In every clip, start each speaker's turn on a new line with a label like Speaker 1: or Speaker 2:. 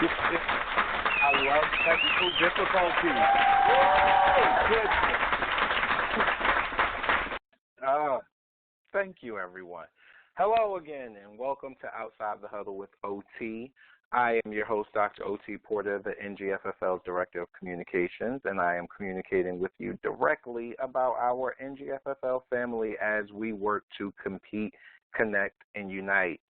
Speaker 1: I love technical difficulties. Goodness. Thank you, everyone. Hello again, and welcome to Outside the Huddle with OT. I am your host, Dr. O.T. Porter, the NGFFL's Director of Communications, and I am communicating with you directly about our NGFFL family as we work to compete, connect, and unite.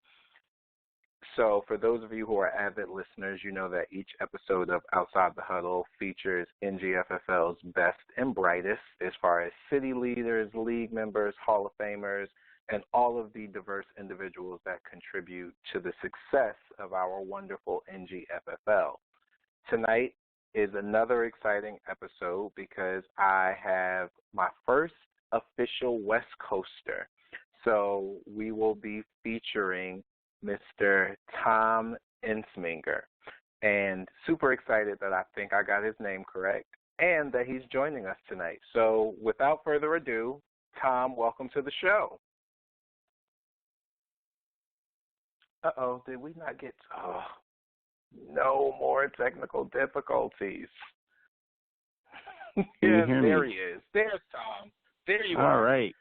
Speaker 1: So for those of you who are avid listeners, you know that each episode of Outside the Huddle features NGFFL's best and brightest as far as city leaders, league members, Hall of Famers, and all of the diverse individuals that contribute to the success of our wonderful NGFFL. Tonight is another exciting episode because I have my first official West Coaster. So we will be featuring Mr. Tom Ensminger, and super excited that I think I got his name correct and that he's joining us tonight. So without further ado, Tom, welcome to the show. Uh-oh, did we not get, no more technical difficulties. Yeah, there he is. There's Tom. There you are.
Speaker 2: All right.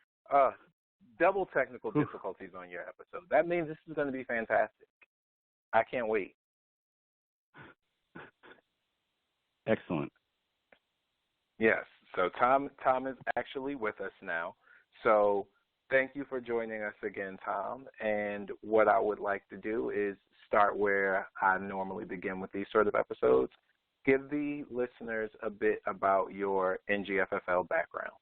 Speaker 1: Double technical difficulties on your episode. That means this is going to be fantastic. I can't wait.
Speaker 2: Excellent.
Speaker 1: Yes. So Tom is actually with us now. So thank you for joining us again, Tom. And what I would like to do is start where I normally begin with these sort of episodes. Give the listeners a bit about your NGFFL background.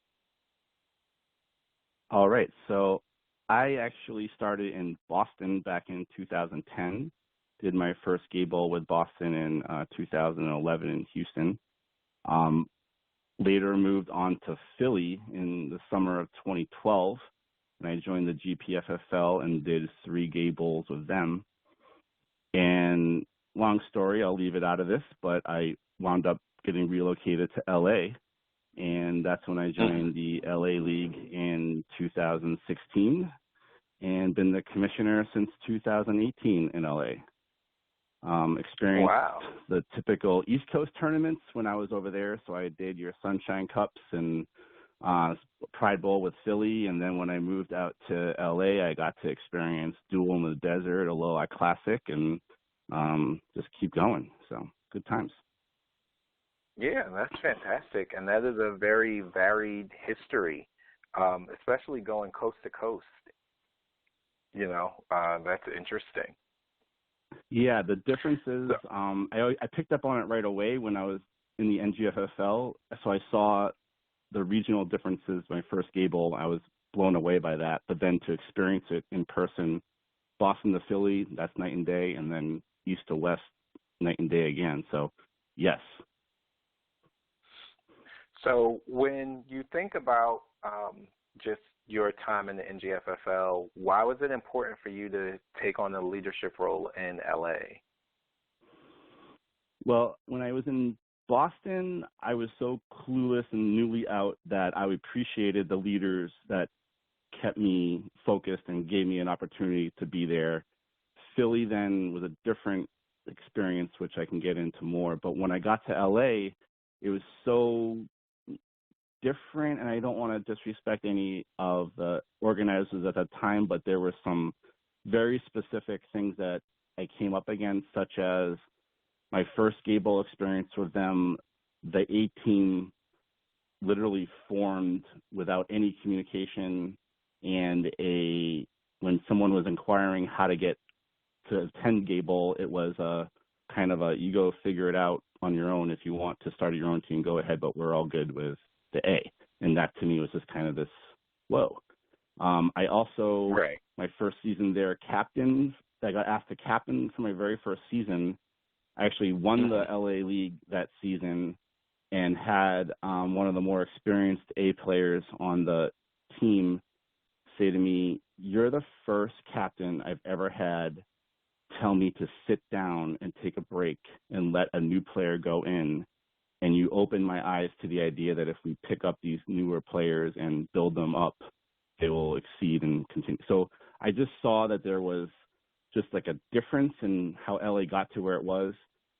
Speaker 2: All right. So I actually started in Boston back in 2010. Did my first gay bowl with Boston in 2011 in Houston. Later moved on to Philly in the summer of 2012. And I joined the GPFFL and did 3 gay bowls with them. And long story, I'll leave it out of this, but I wound up getting relocated to LA. And that's when I joined the LA League in 2016 and been the commissioner since 2018 in LA. Experienced the typical East Coast tournaments when I was over there. So I did your Sunshine Cups and Pride Bowl with Philly. And then when I moved out to LA, I got to experience Duel in the Desert, Aloha Classic, and just keep going. So good times.
Speaker 1: Yeah, that's fantastic, and that is a very varied history, especially going coast to coast. You know, that's interesting.
Speaker 2: Yeah, the difference is I picked up on it right away when I was in the NGFFL, so I saw the regional differences. My first gay bowl, I was blown away by that, but then to experience it in person, Boston to Philly, that's night and day, and then east to west, night and day again. So, yes.
Speaker 1: So when you think about just your time in the NGFFL, why was it important for you to take on a leadership role in LA?
Speaker 2: Well, when I was in Boston, I was so clueless and newly out that I appreciated the leaders that kept me focused and gave me an opportunity to be there. Philly then was a different experience, which I can get into more. But when I got to LA, it was so different, and I don't want to disrespect any of the organizers at that time, but there were some very specific things that I came up against, such as my first gay bowl experience with them. The A team literally formed without any communication, and when someone was inquiring how to get to attend gay bowl, it was a kind of you go figure it out on your own. If you want to start your own team, go ahead, but we're all good with the A. And that to me was just kind of this, whoa. I also, my first season there, I got asked to captain for my very first season. I actually won the LA League that season and had one of the more experienced A players on the team say to me, "You're the first captain I've ever had tell me to sit down and take a break and let a new player go in. And you open my eyes to the idea that if we pick up these newer players and build them up, they will exceed and continue." So I just saw that there was just like a difference in how LA got to where it was.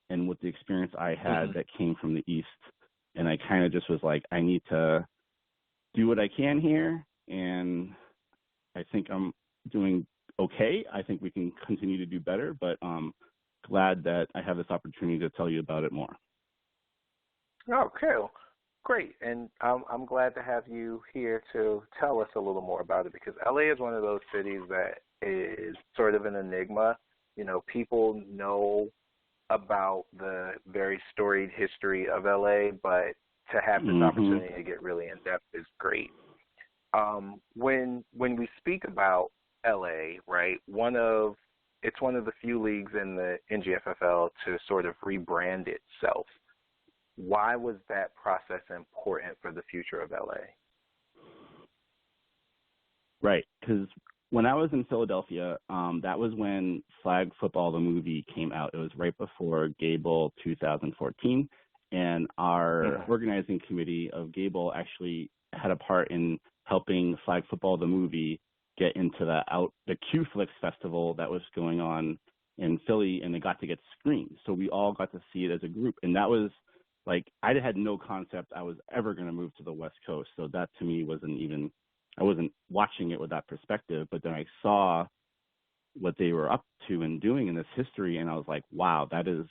Speaker 2: and with the experience I had that came from the East. And I kind of just was like, I need to do what I can here, and I think I'm doing okay. I think we can continue to do better, but glad that I have this opportunity to tell you about it more.
Speaker 1: Okay, great. And I'm glad to have you here to tell us a little more about it, because LA is one of those cities that is sort of an enigma. You know, people know about the very storied history of LA, but to have this opportunity to get really in depth is great. When we speak about LA, right, it's one of the few leagues in the NGFFL to sort of rebrand itself. Why was that process important for the future of LA?
Speaker 2: Right, because when I was in Philadelphia, that was when Flag Football, the movie, came out. It was right before Gable 2014, and our organizing committee of Gable actually had a part in helping Flag Football, the movie, get into the Q-Flix festival that was going on in Philly, and it got to get screened. So we all got to see it as a group, and that was like, I had no concept I was ever going to move to the West Coast. So that to me I wasn't watching it with that perspective, but then I saw what they were up to and doing in this history, and I was like, wow, that is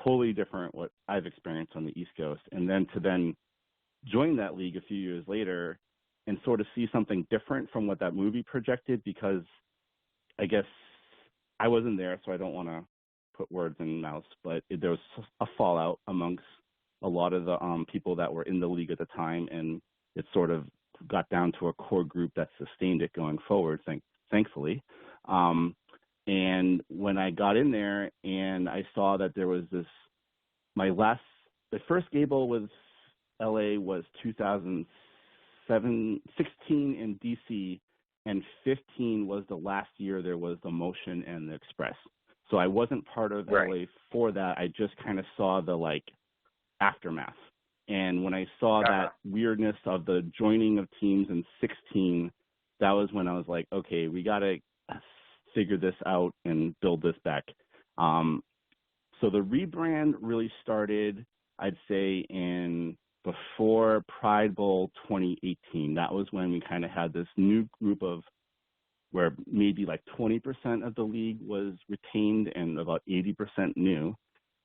Speaker 2: totally different what I've experienced on the East Coast. And then to join that league a few years later and sort of see something different from what that movie projected, because I guess I wasn't there, so I don't want to put words in mouths, but there was a fallout amongst a lot of the people that were in the league at the time, and it sort of got down to a core group that sustained it going forward, thankfully. And when I got in there and I saw that there was the first Gable with LA was 2016 in DC, and 15 was the last year there was the Motion and the Express. So I wasn't part of LA for that. I just kind of saw the aftermath. And when I saw that weirdness of the joining of teams in 16, that was when I was like, okay, we got to figure this out and build this back. So the rebrand really started, I'd say, before Pride Bowl 2018. That was when we kind of had this new group of where maybe 20% of the league was retained and about 80% new.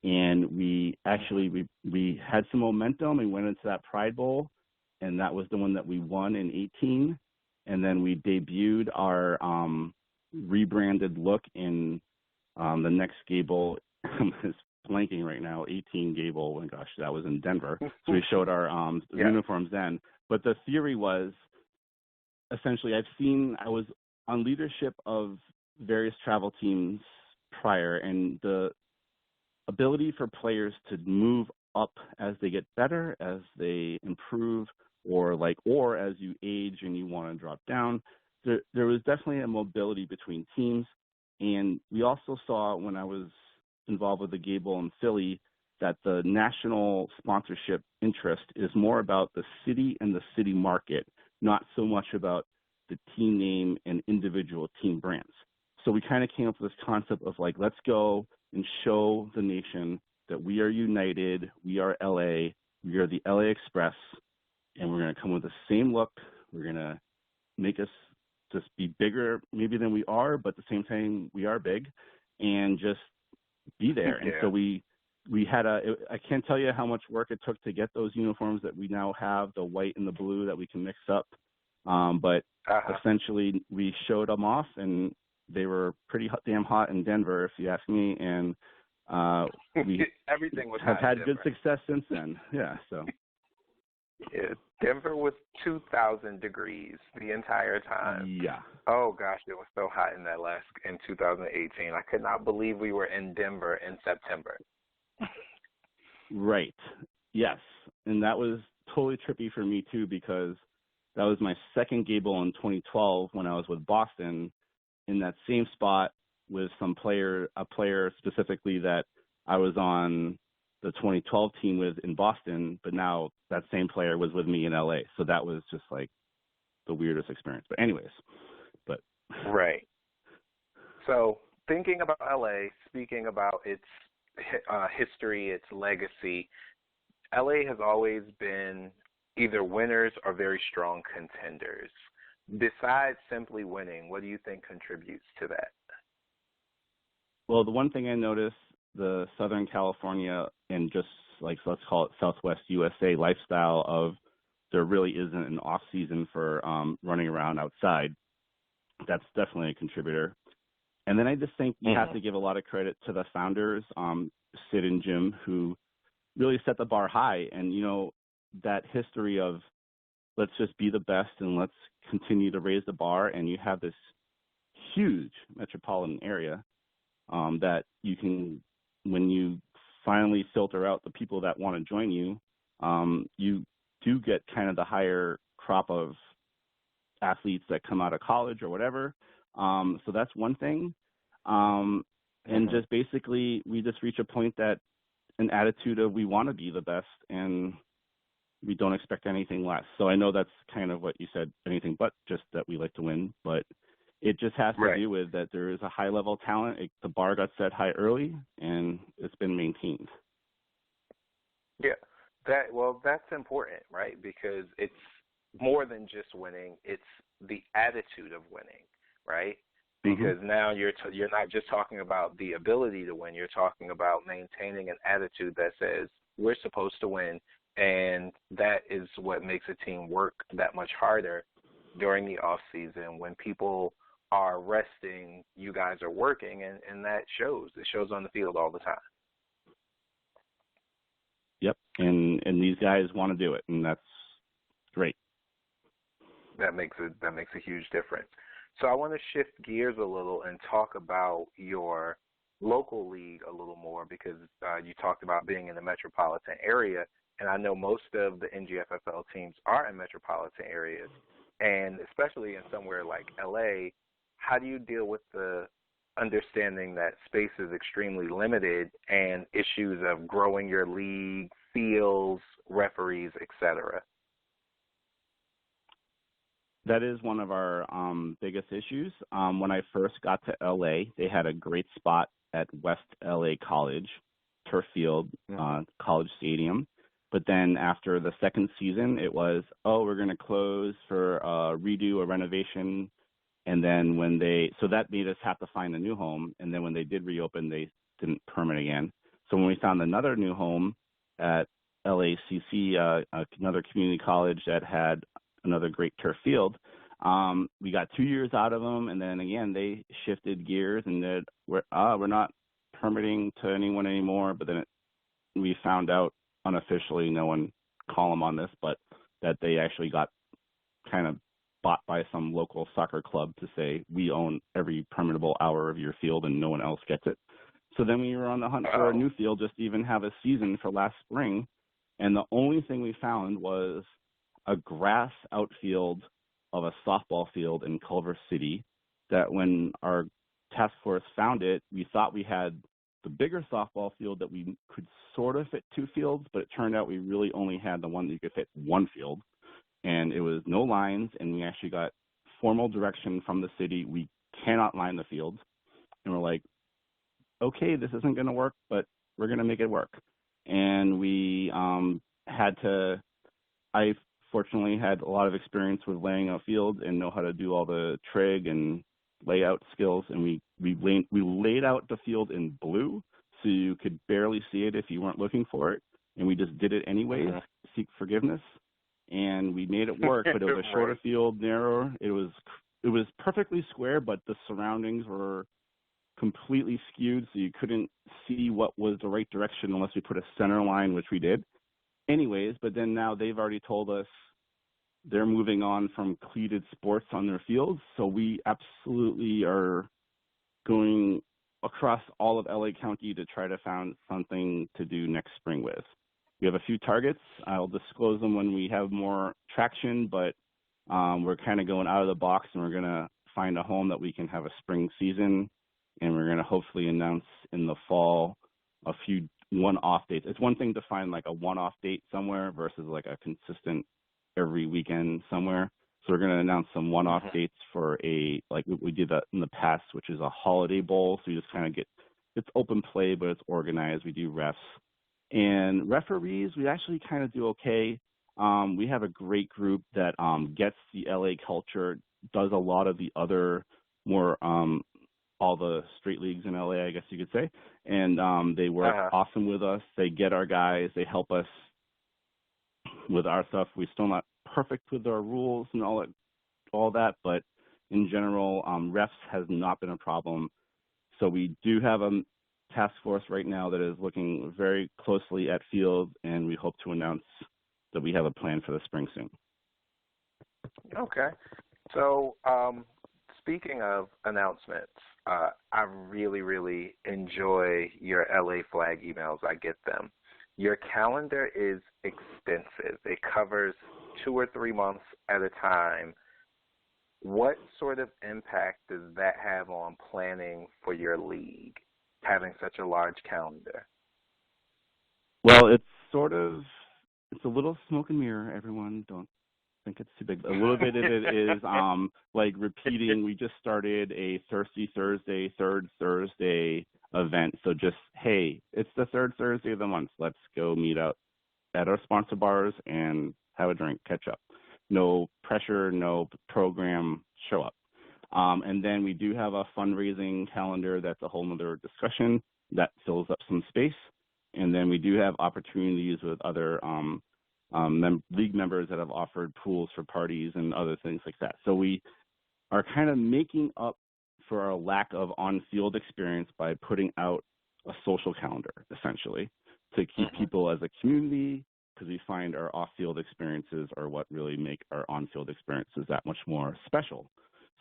Speaker 2: And we actually, we had some momentum and went into that Pride Bowl, and that was the one that we won in 18. And then we debuted our rebranded look in the next Gable. It's blanking right now, 18 Gable. Oh my gosh, that was in Denver. So we showed our uniforms then. But the theory was, essentially, I was on leadership of various travel teams prior, and the ability for players to move up as they get better, as they improve, or as you age and you want to drop down, there was definitely a mobility between teams. And we also saw, when I was involved with the Gable in Philly, that the national sponsorship interest is more about the city and the city market, not so much about the team name and individual team brands. So we kind of came up with this concept of let's go and show the nation that we are united, we are LA, we are the LA Express, and we're going to come with the same look. We're going to make us just be bigger maybe than we are, but at the same time we are big, and just be there. And so we had I can't tell you how much work it took to get those uniforms that we now have, the white and the blue that we can mix up. But essentially we showed them off, and they were pretty damn hot in Denver, if you ask me. And we
Speaker 1: everything was
Speaker 2: have had good success since then. Yeah. So.
Speaker 1: Yeah, Denver was 2,000 degrees the entire time.
Speaker 2: Yeah.
Speaker 1: Oh gosh, it was so hot in 2018. I could not believe we were in Denver in September.
Speaker 2: Right. Yes. And that was totally trippy for me too, because that was my second Gable in 2012 when I was with Boston, in that same spot with a player specifically that I was on the 2012 team with in Boston, but now that same player was with me in LA. So that was just the weirdest experience. But anyways,
Speaker 1: Right. So thinking about LA, speaking about its history, its legacy, LA has always been either winners or very strong contenders. Besides simply winning, what do you think contributes to that?
Speaker 2: Well, the one thing I noticed, the Southern California and just like, so let's call it Southwest USA lifestyle of there really isn't an off season for running around outside. That's definitely a contributor. And then I just think you have to give a lot of credit to the founders, Sid and Jim, who really set the bar high. And, you know, that history of let's just be the best and let's continue to raise the bar. And you have this huge metropolitan area that you can, when you finally filter out the people that want to join you, you do get kind of the higher crop of athletes that come out of college or whatever. So that's one thing. And just basically we just reach a point that an attitude of we want to be the best and we don't expect anything less. So I know that's kind of what you said, anything but just that we like to win, but it just has to do with that there is a high level talent. The bar got set high early and it's been maintained.
Speaker 1: Yeah, that's important, right? Because it's more than just winning; it's the attitude of winning, right? Because now you're not just talking about the ability to win; you're talking about maintaining an attitude that says we're supposed to win, and that is what makes a team work that much harder during the off season when people are resting. You guys are working, and that shows. It shows on the field all the time.
Speaker 2: Yep, and these guys want to do it, and that's great.
Speaker 1: That makes a huge difference. So I want to shift gears a little and talk about your local league a little more because you talked about being in the metropolitan area, and I know most of the NGFFL teams are in metropolitan areas, and especially in somewhere like LA, how do you deal with the understanding that space is extremely limited and issues of growing your league, fields, referees, etc.?
Speaker 2: That is one of our biggest issues. When I first got to LA, they had a great spot at West LA College, turf field, College Stadium. But then after the second season, it was, we're going to close for redo or renovation. And then so that made us have to find a new home. And then when they did reopen, they didn't permit again. So when we found another new home at LACC, another community college that had another great turf field, we got 2 years out of them. And then again, they shifted gears and we're not permitting to anyone anymore. But then we found out unofficially, no one call them on this, but that they actually got kind of bought by some local soccer club to say we own every permittable hour of your field and no one else gets it. So then we were on the hunt for a new field just to even have a season for last spring. And the only thing we found was a grass outfield of a softball field in Culver City that when our task force found it, we thought we had the bigger softball field that we could sort of fit 2 fields, but it turned out we really only had the one that you could fit 1 field. And it was no lines, and we actually got formal direction from the city. We cannot line the fields. And we're like, okay, this isn't going to work, but we're going to make it work. And we I fortunately had a lot of experience with laying out fields and know how to do all the trig and layout skills. And we laid out the field in blue so you could barely see it if you weren't looking for it. And we just did it anyways, seek forgiveness. And we made it work, but it was a shorter field, narrower. It was perfectly square, but the surroundings were completely skewed, so you couldn't see what was the right direction unless we put a center line, which we did. Anyways, but then now they've already told us they're moving on from cleated sports on their fields, so we absolutely are going across all of LA County to try to find something to do next spring with. We have a few targets. I'll disclose them when we have more traction, but we're kind of going out of the box, and we're going to find a home that we can have a spring season, and we're going to hopefully announce in the fall a few one-off dates. It's one thing to find like a one-off date somewhere versus like a consistent every weekend somewhere. So we're going to announce some one-off dates for like we did that in the past, which is a holiday bowl. So you just kind of get it's open play, but it's organized. We do refs. And referees, we actually kind of do okay. We have a great group that gets the LA culture, does a lot of the other more all the straight leagues in LA, I guess you could say. And they work awesome with us. They get our guys. They help us with our stuff. We're still not perfect with our rules and all that, but in general, refs has not been a problem. So we do have a task force right now that is looking very closely at field, and we hope to announce that we have a plan for the spring soon.
Speaker 1: Okay. So speaking of announcements, I really, really enjoy your LA Flag emails. I get them. Your calendar is extensive. It covers 2 or 3 months at a time. What sort of impact does that have on planning for your league, having such a large calendar?
Speaker 2: Well, it's a little smoke and mirror, everyone. Don't think it's too big. A little bit of it is like repeating. We just started a Thirsty Thursday, third Thursday event. So just, hey, it's the third Thursday of the month. Let's go meet up at our sponsor bars and have a drink, catch up. No pressure, no program, show up. And then we do have a fundraising calendar. That's a whole other discussion that fills up some space. And then we do have opportunities with other league members that have offered pools for parties and other things like that. So we are kind of making up for our lack of on-field experience by putting out a social calendar, essentially, to keep people as a community, because we find our off-field experiences are what really make our on-field experiences that much more special.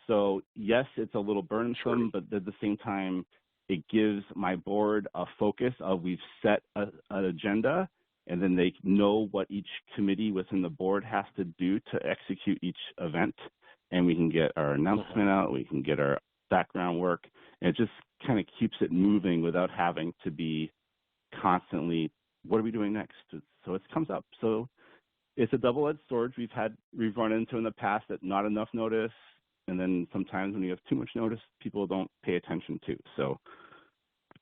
Speaker 2: So, yes, it's a little burdensome, but at the same time, it gives my board a focus of we've set an agenda, and then they know what each committee within the board has to do to execute each event, and we can get our announcement out, we can get our background work, and it just kind of keeps it moving without having to be constantly, what are we doing next? So it comes up. So it's a double-edged sword. We've run into in the past that not enough notice, and then sometimes when you have too much notice, people don't pay attention to. So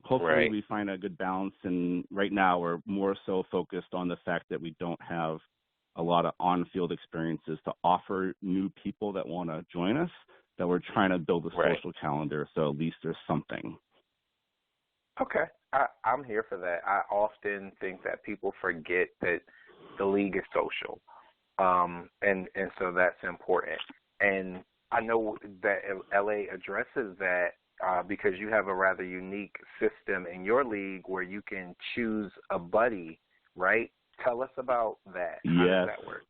Speaker 2: hopefully we find a good balance, and right now we're more so focused on the fact that we don't have a lot of on-field experiences to offer new people that want to join us, that we're trying to build a social calendar, so at least there's something.
Speaker 1: Okay. I'm here for that. I often think that people forget that the league is social, and so that's important. And I know that LA addresses that because you have a rather unique system in your league where you can choose a buddy, right? Tell us about that. How does that work?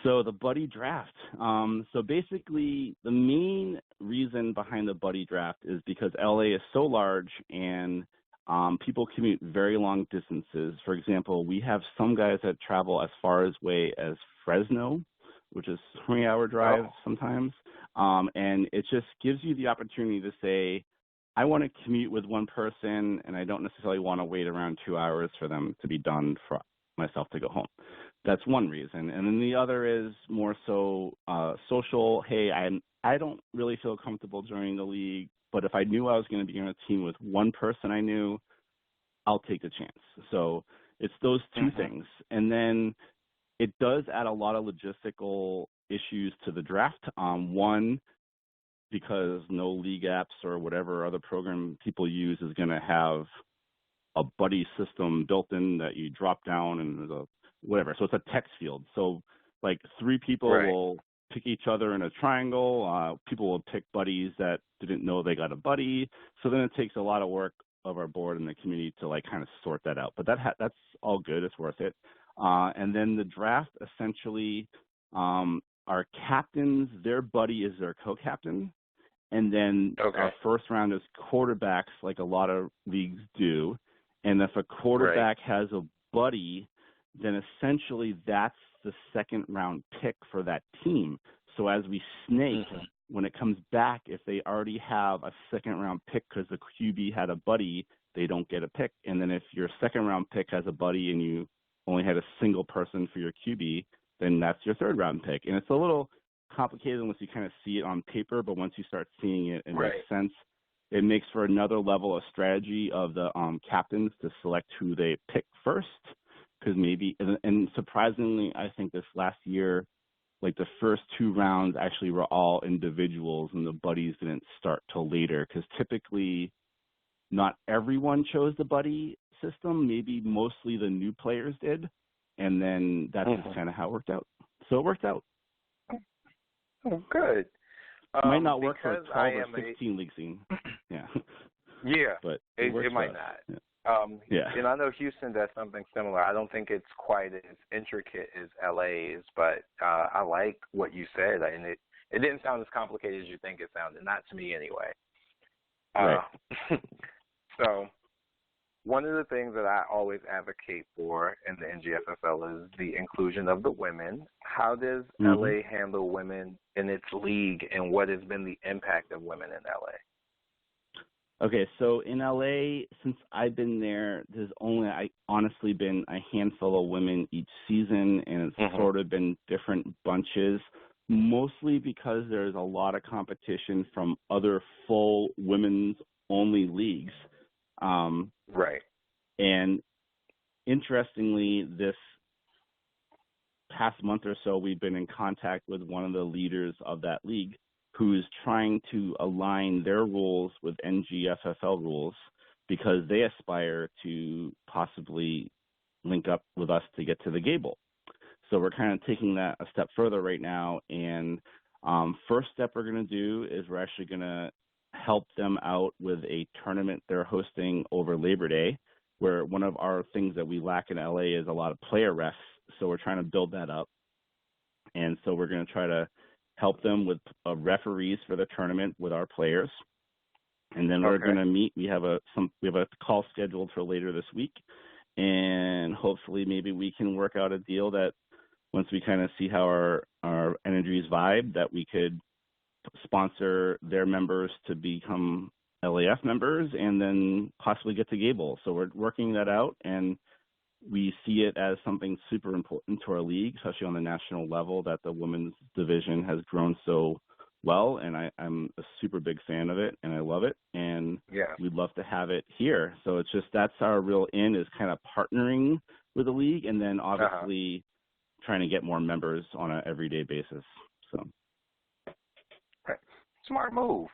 Speaker 2: So the buddy draft. So basically, the main reason behind the buddy draft is because LA is so large and people commute very long distances. For example, we have some guys that travel as far away as Fresno, which is a 20-hour drive sometimes. And it just gives you the opportunity to say, I want to commute with one person, and I don't necessarily want to wait around 2 hours for them to be done for myself to go home. That's one reason. And then the other is more so social. Hey, I don't really feel comfortable joining the league, but if I knew I was going to be on a team with one person I knew, I'll take the chance. So it's those two things. And then it does add a lot of logistical issues to the draft. One, because no league apps or whatever other program people use is going to have a buddy system built in that you drop down and there's a whatever. So it's a text field. So like 3 people will pick each other in a triangle. People will pick buddies that didn't know they got a buddy. So then it takes a lot of work of our board and the community to like kind of sort that out. But that's all good. It's worth it. And then the draft, essentially, our captains, their buddy is their co-captain. And then our first round is quarterbacks, like a lot of leagues do. And if a quarterback has a buddy, then essentially that's the second round pick for that team. So as we snake, when it comes back, if they already have a second round pick because the QB had a buddy, they don't get a pick. And then if your second round pick has a buddy and you only had a single person for your QB, then that's your third round pick. And it's a little complicated once you kind of see it on paper, but once you start seeing it, it makes sense. it makes for another level of strategy of the captains to select who they pick first. Because maybe, and surprisingly, I think this last year, like the first 2 rounds actually were all individuals and the buddies didn't start till later. Because typically, not everyone chose the buddy system. Maybe mostly the new players did. And then that's just kind of how it worked out. So it worked out.
Speaker 1: Oh, good.
Speaker 2: It might not work for a 12 or 16 league scene. Yeah.
Speaker 1: Yeah,
Speaker 2: but
Speaker 1: it might not.
Speaker 2: Yeah.
Speaker 1: And I know Houston does something similar. I don't think it's quite as intricate as LA's, but I like what you said, and it didn't sound as complicated as you think it sounded. Not to me, anyway.
Speaker 2: Right.
Speaker 1: So, one of the things that I always advocate for in the NGFFL is the inclusion of the women. How does LA handle women in its league, and what has been the impact of women in LA?
Speaker 2: Okay, so in LA, since I've been there, there's only honestly been a handful of women each season, and it's sort of been different bunches, mostly because there's a lot of competition from other full women's-only leagues.
Speaker 1: Right.
Speaker 2: And interestingly, this past month or so, we've been in contact with one of the leaders of that league, who's trying to align their rules with NGFFL rules because they aspire to possibly link up with us to get to the Gable. So we're kind of taking that a step further right now. And first step we're going to do is we're actually going to help them out with a tournament they're hosting over Labor Day, where one of our things that we lack in LA is a lot of player refs. So we're trying to build that up. And so we're going to try to help them with referees for the tournament with our players, and then we're going to meet. We have a call scheduled for later this week, and hopefully maybe we can work out a deal that once we kind of see how our energies vibe, that we could sponsor their members to become LAF members, and then possibly get to Gable. So we're working that out, and we see it as something super important to our league, especially on the national level, that the women's division has grown so well, and I'm a super big fan of it, and I love it, and we'd love to have it here. So it's just that's our real in, is kind of partnering with the league, and then obviously trying to get more members on an everyday basis. So,
Speaker 1: smart move.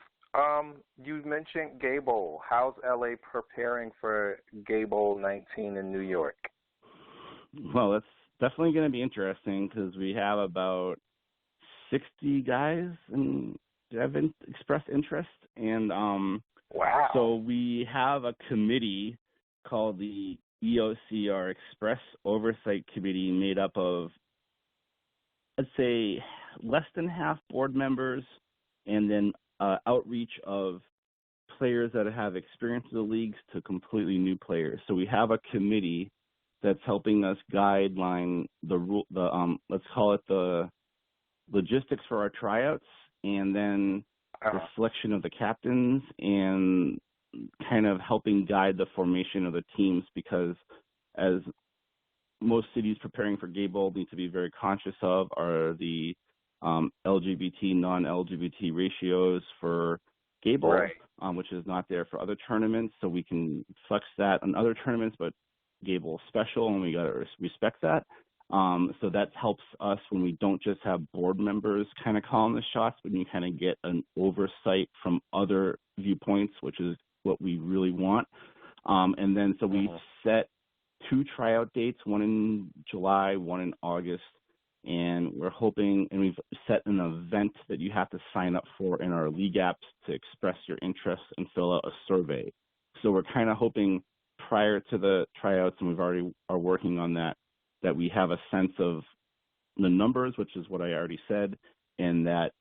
Speaker 1: You mentioned Gable. How's LA preparing for Gable 19 in New York?
Speaker 2: Well, that's definitely going to be interesting because we have about 60 guys and have expressed interest. And
Speaker 1: wow.
Speaker 2: So we have a committee called the EOCR Express Oversight Committee, made up of, I'd say, less than half board members, and then outreach of players that have experience in the leagues to completely new players. So we have a committee that's helping us guideline let's call it the logistics for our tryouts, and then the selection of the captains, and kind of helping guide the formation of the teams, because as most cities preparing for Gable need to be very conscious of are the LGBT, non-LGBT ratios for Gable, which is not there for other tournaments. So we can flex that on other tournaments, but Gable special, and we got to respect that. So that helps us when we don't just have board members kind of calling the shots, but you kind of get an oversight from other viewpoints, which is what we really want. And then so we set 2 tryout dates, one in July, one in August, and we're hoping, and we've set an event that you have to sign up for in our league apps to express your interest and fill out a survey. So we're kind of hoping prior to the tryouts, and we've already are working on that we have a sense of the numbers, which is what I already said, and that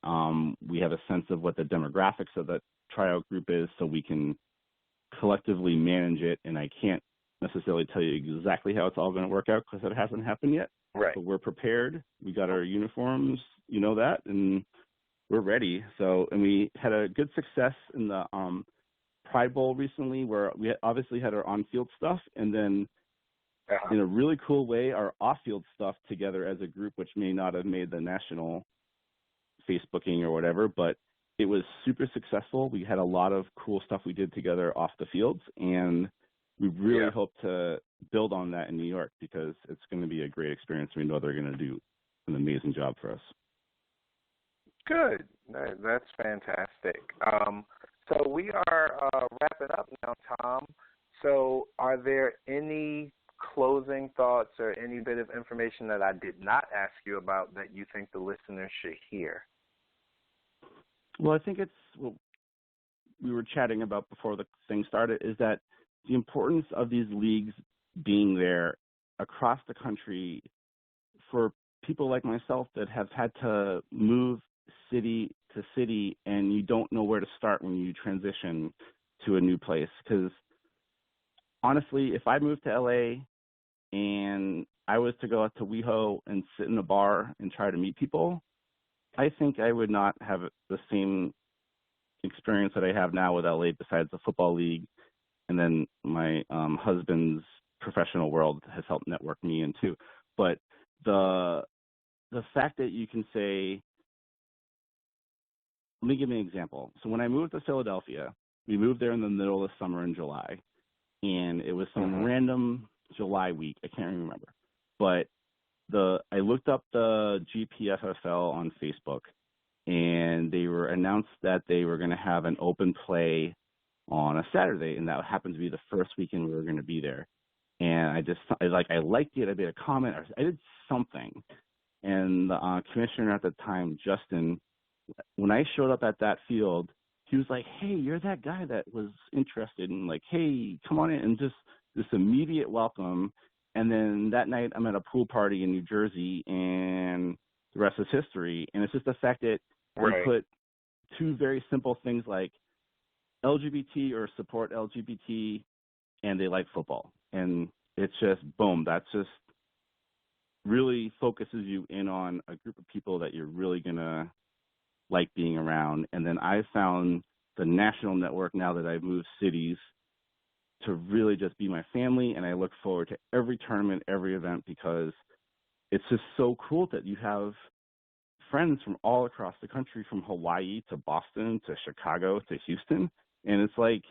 Speaker 2: we have a sense of what the demographics of the tryout group is, so we can collectively manage it. And I can't necessarily tell you exactly how it's all going to work out because it hasn't happened yet.
Speaker 1: Right.
Speaker 2: But we're prepared. We got our uniforms, you know that, and we're ready. So, and we had a good success in the Pride Bowl recently, where we obviously had our on-field stuff, and then in a really cool way, our off-field stuff together as a group, which may not have made the national Facebooking or whatever, but it was super successful. We had a lot of cool stuff we did together off the fields, and we really hope to build on that in New York because it's going to be a great experience. We know they're going to do an amazing job for us.
Speaker 1: Good. That's fantastic. So we are wrapping up now, Tom. So are there any closing thoughts or any bit of information that I did not ask you about that you think the listeners should hear?
Speaker 2: Well, I think it's what we were chatting about before the thing started, is that the importance of these leagues being there across the country for people like myself that have had to move city to city and you don't know where to start when you transition to a new place. Because honestly, if I moved to LA and I was to go out to WeHo and sit in a bar and try to meet people, I think I would not have the same experience that I have now with LA besides the football league. And then my husband's professional world has helped network me in too. But the fact that you can say, let me give you an example. So when I moved to Philadelphia, we moved there in the middle of summer in July, and it was some random July week. I can't remember. But I looked up the GPFFL on Facebook, and they were announced that they were going to have an open play on a Saturday, and that happened to be the first weekend we were going to be there. And I liked it. I made a comment. I did something. And the commissioner at the time, Justin, when I showed up at that field, he was like, "Hey, you're that guy that was interested in, like, hey, come on in," and just this immediate welcome. And then that night I'm at a pool party in New Jersey, and the rest is history. And it's just the fact that we put two very simple things like LGBT or support LGBT, and they like football. And it's just, boom, that's just really focuses you in on a group of people that you're really going to like being around. And then I found the national network, now that I've moved cities, to really just be my family. And I look forward to every tournament, every event, because it's just so cool that you have friends from all across the country, from Hawaii to Boston to Chicago to Houston. And it's like,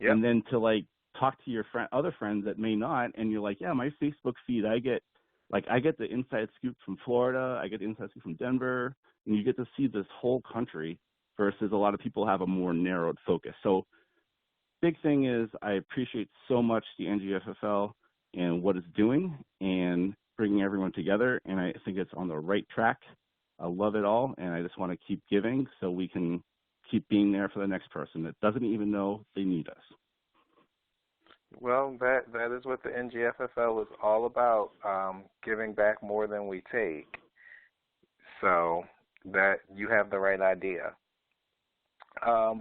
Speaker 2: and then to like talk to your other friends that may not, and you're like, yeah, my Facebook feed, I get the inside scoop from Florida, I get the inside scoop from Denver, and you get to see this whole country versus a lot of people have a more narrowed focus. So big thing is I appreciate so much the NGFFL and what it's doing and bringing everyone together, and I think it's on the right track. I love it all, and I just want to keep giving so we can keep being there for the next person that doesn't even know they need us.
Speaker 1: Well, that is what the NGFFL is all about, giving back more than we take. So that you have the right idea.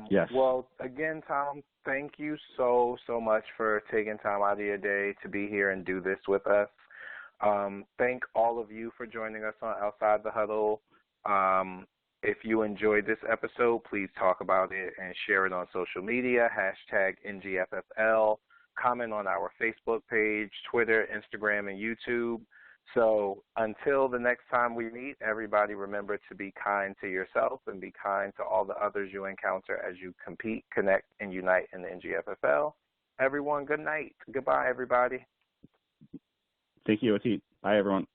Speaker 2: Yes.
Speaker 1: Well, again, Tom, thank you so much for taking time out of your day to be here and do this with us. Thank all of you for joining us on Outside the Huddle. If you enjoyed this episode, please talk about it and share it on social media, #NGFFL. Comment on our Facebook page, Twitter, Instagram, and YouTube. So until the next time we meet, everybody remember to be kind to yourself and be kind to all the others you encounter as you compete, connect, and unite in the NGFFL. Everyone, good night. Goodbye, everybody.
Speaker 2: Thank you, OT. Bye, everyone.